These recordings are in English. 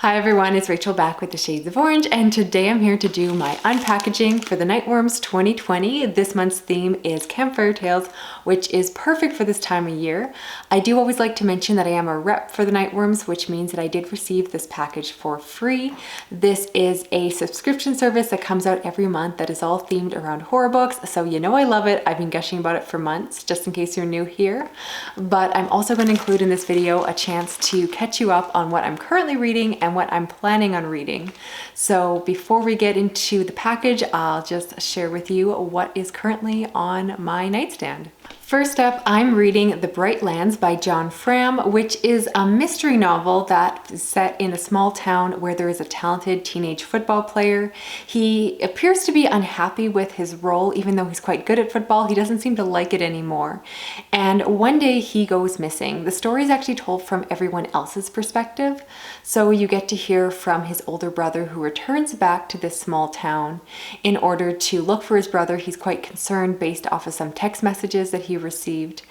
Hi everyone, it's Rachel back with the Shades of Orange, and today I'm here to do my unpackaging for the Nightworms 2020. This month's theme is Campfire Tales, which is perfect for this time of year. I do always like to mention that I am a rep for the Nightworms, which means that I did receive this package for free. This is a subscription service that comes out every month that is all themed around horror books, so you know I love it. I've been gushing about it for months, just in case you're new here. But I'm also going to include in this video a chance to catch you up on what I'm currently reading and what I'm planning on reading. So before we get into the package, I'll just share with you what is currently on my nightstand. First up, I'm reading The Brightlands by John Fram, which is a mystery novel that is set in a small town where there is a talented teenage football player. He appears to be unhappy with his role, even though he's quite good at football. He doesn't seem to like it anymore. And one day he goes missing. The story is actually told from everyone else's perspective. So you get to hear from his older brother who returns back to this small town in order to look for his brother. He's quite concerned based off of some text messages that he received.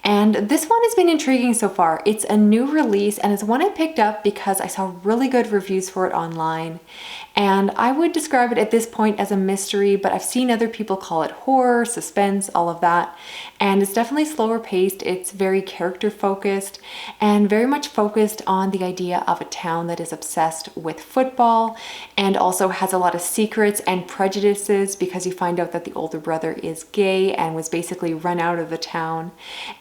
And this one has been intriguing so far. It's a new release and it's one I picked up because I saw really good reviews for it online. And I would describe it at this point as a mystery, but I've seen other people call it horror, suspense, all of that. And it's definitely slower paced. It's very character focused and very much focused on the idea of a town that is obsessed with football and also has a lot of secrets and prejudices because you find out that the older brother is gay and was basically run out of the town.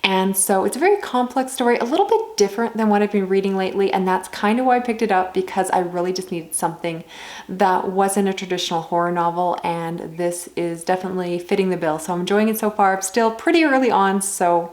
And so it's a very complex story, a little bit different than what I've been reading lately. And that's kind of why I picked it up, because I really just needed something that wasn't a traditional horror novel, and this is definitely fitting the bill. So I'm enjoying it so far. I'm still pretty early on, so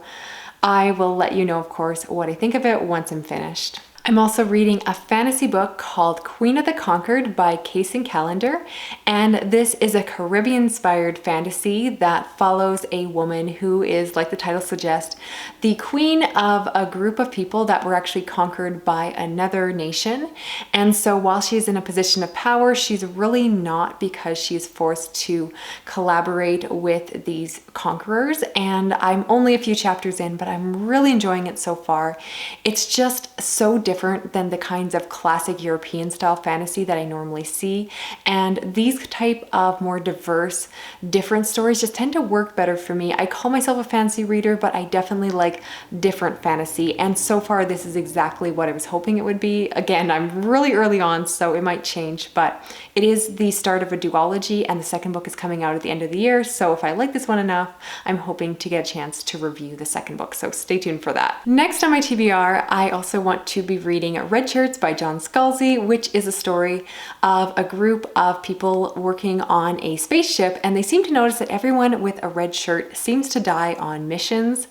I will let you know, of course, what I think of it once I'm finished. I'm also reading a fantasy book called Queen of the Conquered by Kacen Callender, and this is a Caribbean-inspired fantasy that follows a woman who is, like the title suggests, the queen of a group of people that were actually conquered by another nation. And so while she's in a position of power, she's really not, because she's forced to collaborate with these conquerors. And I'm only a few chapters in, but I'm really enjoying it so far. It's just so different than the kinds of classic European style fantasy that I normally see. And these type of more diverse, different stories just tend to work better for me. I call myself a fantasy reader, but I definitely like different fantasy. And so far, this is exactly what I was hoping it would be. Again, I'm really early on, so it might change, but it is the start of a duology, and the second book is coming out at the end of the year. So if I like this one enough, I'm hoping to get a chance to review the second book. So stay tuned for that. Next on my TBR, I also want to be reading Red Shirts by John Scalzi, which is a story of a group of people working on a spaceship, and they seem to notice that everyone with a red shirt seems to die on missions.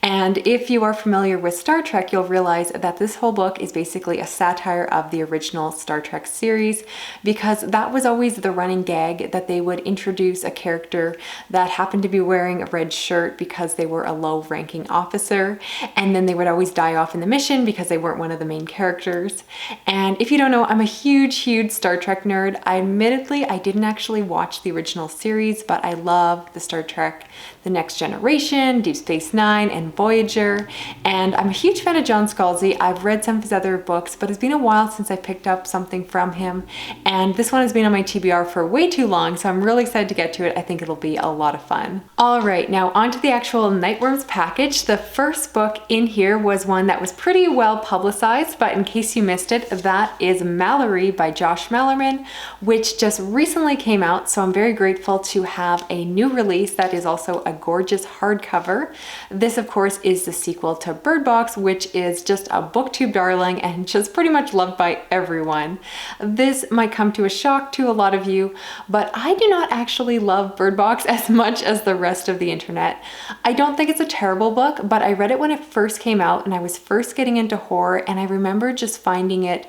And if you are familiar with Star Trek, you'll realize that this whole book is basically a satire of the original Star Trek series, because that was always the running gag, that they would introduce a character that happened to be wearing a red shirt because they were a low-ranking officer, and then they would always die off in the mission because they weren't one of the main characters. And if you don't know, I'm a huge Star Trek nerd. Admittedly, I didn't actually watch the original series, but I love the Star Trek The Next Generation, Deep Space Nine, and Voyager. And I'm a huge fan of John Scalzi. I've read some of his other books, but it's been a while since I picked up something from him. And this one has been on my TBR for way too long, so I'm really excited to get to it. I think it'll be a lot of fun. All right, now on to the actual Nightworms package. The first book in here was one that was pretty well publicized, but in case you missed it, that is Mallory by Josh Malerman, which just recently came out. So I'm very grateful to have a new release that is also a gorgeous hardcover. This, of course, is the sequel to Bird Box, which is just a booktube darling and just pretty much loved by everyone. This might come to a shock to a lot of you, but I do not actually love Bird Box as much as the rest of the internet. I don't think it's a terrible book, but I read it when it first came out and I was first getting into horror, and I remember just finding it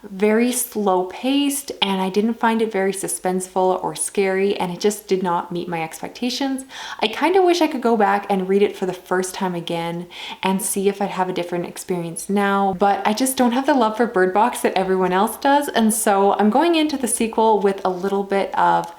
very slow paced, and I didn't find it very suspenseful or scary, and it just did not meet my expectations. I kind of wish I could go back and read it for the first time again and see if I'd have a different experience now, but I just don't have the love for Bird Box that everyone else does, and so I'm going into the sequel with a little bit of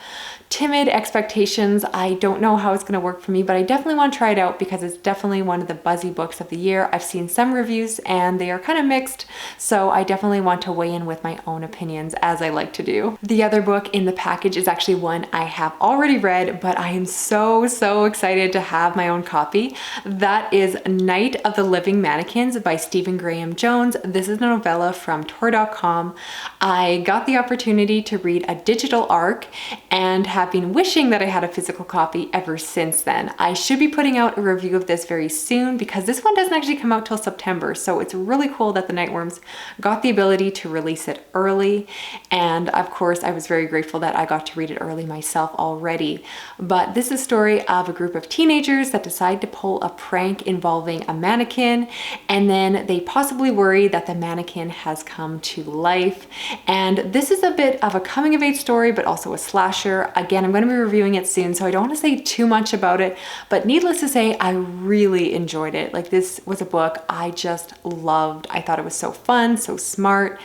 timid expectations. I don't know how it's going to work for me, but I definitely want to try it out because it's definitely one of the buzzy books of the year. I've seen some reviews and they are kind of mixed, so I definitely want to weigh in with my own opinions, as I like to do. The other book in the package is actually one I have already read, but I am so excited to have my own copy. That is Night of the Living Mannequins by Stephen Graham Jones. This is a novella from Tor.com. I got the opportunity to read a digital ARC and have been wishing that I had a physical copy ever since then. I should be putting out a review of this very soon because this one doesn't actually come out till September, so it's really cool that the Nightworms got the ability to release it early, and of course I was very grateful that I got to read it early myself already. But this is a story of a group of teenagers that decide to pull a prank involving a mannequin, and then they possibly worry that the mannequin has come to life. And this is a bit of a coming of age story, but also a slasher. Again, I'm going to be reviewing it soon, so I don't want to say too much about it, but needless to say, I really enjoyed it. Like, this was a book I just loved. I thought it was so fun, so smart,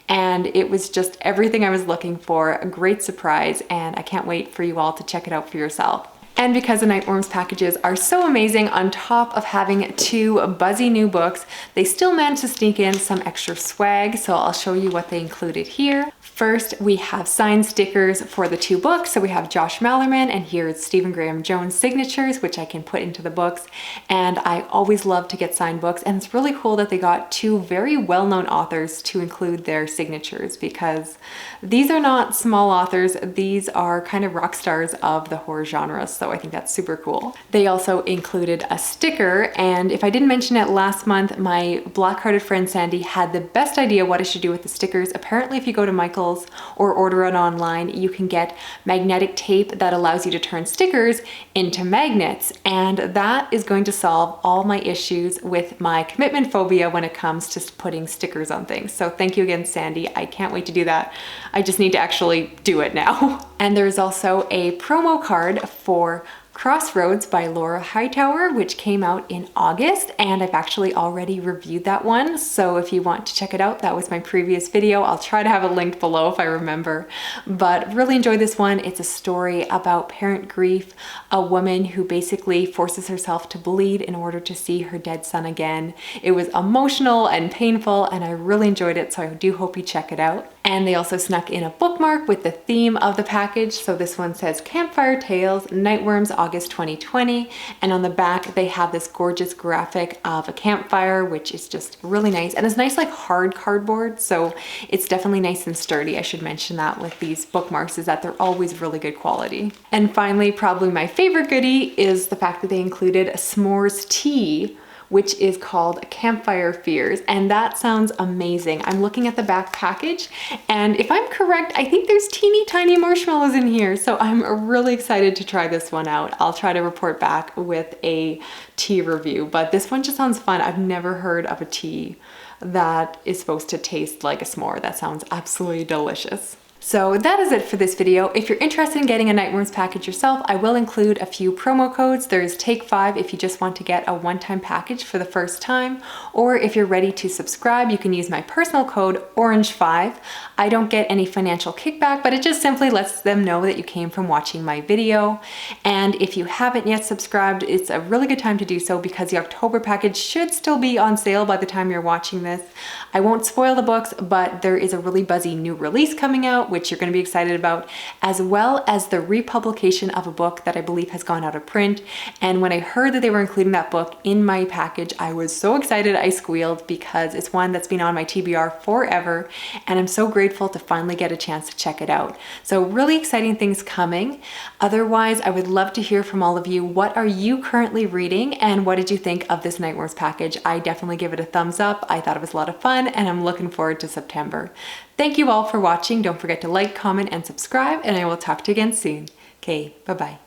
and it was just everything I was looking for. A great surprise, and I can't wait for you all to check it out for yourself. And because the Nightworms packages are so amazing, on top of having 2 buzzy new books, they still managed to sneak in some extra swag, so I'll show you what they included here. First, we have signed stickers for the 2 books. So we have Josh Mallerman, and here it's Stephen Graham Jones signatures, which I can put into the books. And I always love to get signed books, and it's really cool that they got 2 very well-known authors to include their signatures, because these are not small authors. These are kind of rock stars of the horror genre, so I think that's super cool. They also included a sticker, and if I didn't mention it last month, my black-hearted friend Sandy had the best idea what I should do with the stickers. Apparently, if you go to Michael's or order it online, you can get magnetic tape that allows you to turn stickers into magnets, and that is going to solve all my issues with my commitment phobia when it comes to putting stickers on things. So thank you again, Sandy. I can't wait to do that. I just need to actually do it now. And there's also a promo card for Crossroads by Laura Hightower, which came out in August, and I've actually already reviewed that one. So if you want to check it out, that was my previous video. I'll try to have a link below if I remember, but really enjoyed this one. It's a story about parent grief, a woman who basically forces herself to bleed in order to see her dead son again. It was emotional and painful, and I really enjoyed it, so I do hope you check it out. And they also snuck in a bookmark with the theme of the package. So this one says Campfire Tales, Nightworms, August 2020. And on the back, they have this gorgeous graphic of a campfire, which is just really nice. And it's nice, like hard cardboard. So it's definitely nice and sturdy. I should mention that with these bookmarks, is that they're always really good quality. And finally, probably my favorite goodie is the fact that they included a Smores Tea, which is called Campfire Fears, and that sounds amazing. I'm looking at the back package, and if I'm correct, I think there's teeny tiny marshmallows in here, so I'm really excited to try this one out. I'll try to report back with a tea review, but this one just sounds fun. I've never heard of a tea that is supposed to taste like a s'more. That sounds absolutely delicious. So that is it for this video. If you're interested in getting a Nightworms package yourself, I will include a few promo codes. There's Take 5 if you just want to get a one-time package for the first time, or if you're ready to subscribe, you can use my personal code ORANGE5. I don't get any financial kickback, but it just simply lets them know that you came from watching my video. And if you haven't yet subscribed, it's a really good time to do so because the October package should still be on sale by the time you're watching this. I won't spoil the books, but there is a really buzzy new release coming out, which you're going to be excited about, as well as the republication of a book that I believe has gone out of print. And when I heard that they were including that book in my package, I was so excited I squealed, because it's one that's been on my TBR forever, and I'm so grateful to finally get a chance to check it out. So really exciting things coming. Otherwise, I would love to hear from all of you. What are you currently reading, and what did you think of this Nightworms package? I definitely give it a thumbs up. I thought it was a lot of fun, and I'm looking forward to September. Thank you all for watching. Don't forget to like, comment, and subscribe, and I will talk to you again soon. Okay, bye-bye.